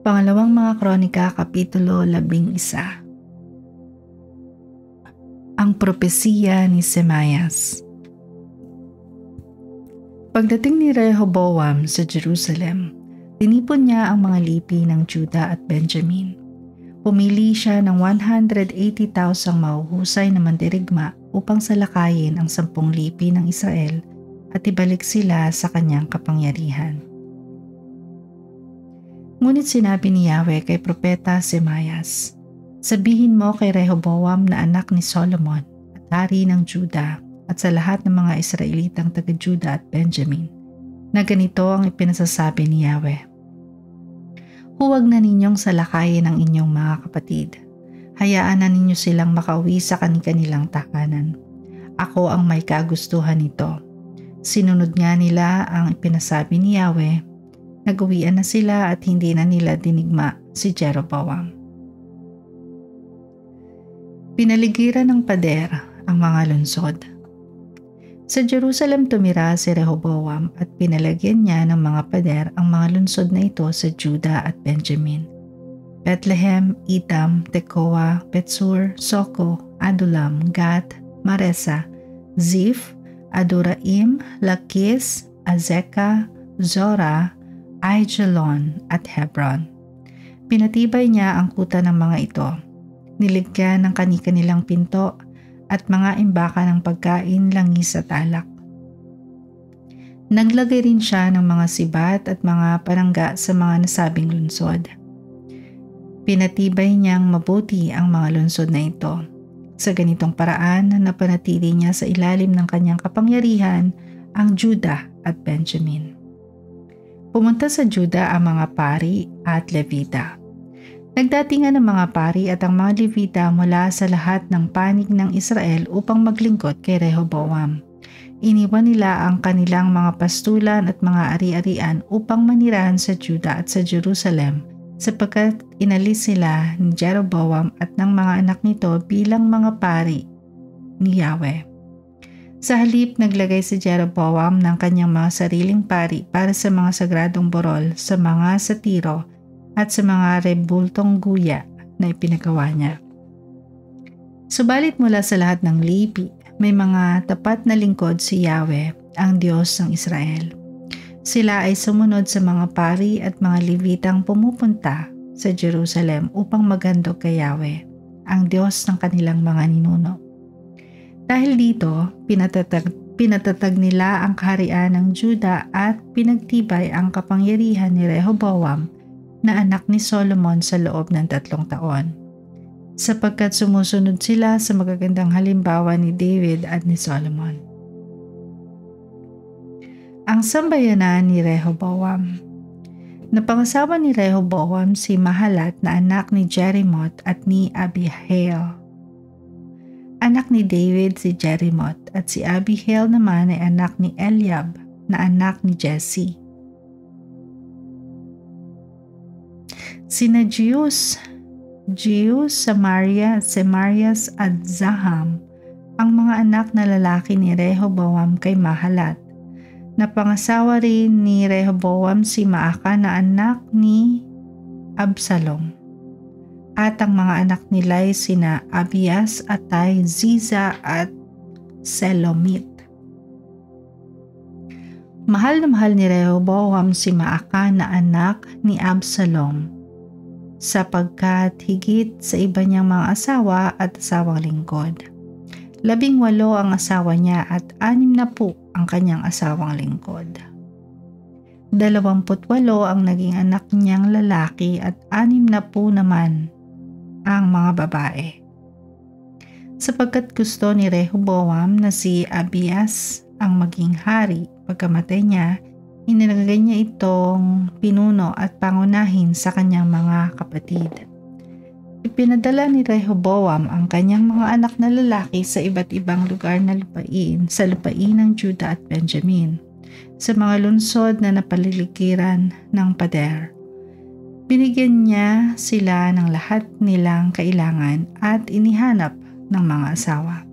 Pangalawang mga Kronika, Kapitulo 11. Ang propesiya ni Semayas. Pagdating ni Rehoboam sa Jerusalem, tinipon niya ang mga lipi ng Juda at Benjamin. Pumili siya ng 180,000 mahuhusay na mandirigma upang salakayin ang 10 lipi ng Israel at ibalik sila sa kanyang kapangyarihan. Ngunit sinabi ni Yahweh kay Propeta Semayas, "Sabihin mo kay Rehoboam na anak ni Solomon at hari ng Juda at sa lahat ng mga Israelitang taga-Juda at Benjamin na ganito ang ipinasasabi ni Yahweh. Huwag na ninyong salakayin ang inyong mga kapatid. Hayaan na ninyo silang makauwi sa kanilang tahanan. Ako ang may kagustuhan nito." Sinunod nga nila ang ipinasabi ni Yahweh. Nag-uwian na sila at hindi na nila dinigma si Jeroboam. Pinaligiran ng pader ang mga lungsod. Sa Jerusalem tumira si Rehoboam at pinalagyan niya ng mga pader ang mga lungsod na ito sa Juda at Benjamin. Bethlehem, Etam, Tekoa, Betsur, Soko, Adulam, Gat, Maresa, Ziph, Adoraim, Lakis, Azekah, Zorah, Aijalon at Hebron. Pinatibay niya ang kuta ng mga ito. Niligyan ng kani-kanilang pinto at mga imbaka ng pagkain, langis at alak. Naglagay rin siya ng mga sibat at mga panangga sa mga nasabing lungsod. Pinatibay niyang mabuti ang mga lungsod na ito. Sa ganitong paraan, napanatili niya sa ilalim ng kanyang kapangyarihan ang Juda at Benjamin. Pumunta sa Juda ang mga pari at Levita. Nagdatingan ang mga pari at ang mga Levita mula sa lahat ng panig ng Israel upang maglingkod kay Rehoboam. Iniwan nila ang kanilang mga pastulan at mga ari-arian upang manirahan sa Juda at sa Jerusalem sapagkat inalis sila ni Jeroboam at ng mga anak nito bilang mga pari ni Yahweh. Sa halip, naglagay si Jeroboam ng kanyang mga sariling pari para sa mga sagradong borol, sa mga satiro at sa mga rebultong guya na ipinagawa niya. Subalit mula sa lahat ng lipi, may mga tapat na lingkod si Yahweh, ang Diyos ng Israel. Sila ay sumunod sa mga pari at mga Levitang pumupunta sa Jerusalem upang maghandog kay Yahweh, ang Diyos ng kanilang mga ninuno. Dahil dito, pinatatag nila ang kaharian ng Juda at pinagtibay ang kapangyarihan ni Rehoboam na anak ni Solomon sa loob ng 3 taon, sapagkat sumusunod sila sa magagandang halimbawa ni David at ni Solomon. Ang sambayanan ni Rehoboam. Napangasawa ni Rehoboam si Mahalat na anak ni Jerimoth at ni Abihail. Anak ni David si Jerimoth at si Abihail naman ay anak ni Eliab na anak ni Jesse. Sina Jeus, Semarias at Zaham ang mga anak na lalaki ni Rehoboam kay Mahalat. Napangasawa rin ni Rehoboam si Maaka na anak ni Absalom. At ang mga anak nila ay sina Abias, Atay, Ziza at Selomit. Mahal na mahal ni Rehoboam si Maaka na anak ni Absalom, sapagkat higit sa iba niyang mga asawa at asawang lingkod. 18 ang asawa niya at 60 ang kanyang asawang lingkod. 28 ang naging anak niyang lalaki at 60 naman ang mga babae. Sapagkat gusto ni Rehoboam na si Abias ang maging hari, pagkamatay niya, inilagay niya itong pinuno at pangunahin sa kanyang mga kapatid. Ipinadala ni Rehoboam ang kanyang mga anak na lalaki sa iba't ibang lugar na lupain, sa lupain ng Juda at Benjamin, sa mga lungsod na napaliligiran ng pader. Binigyan niya sila ng lahat nilang kailangan at inihanap ng mga asawa.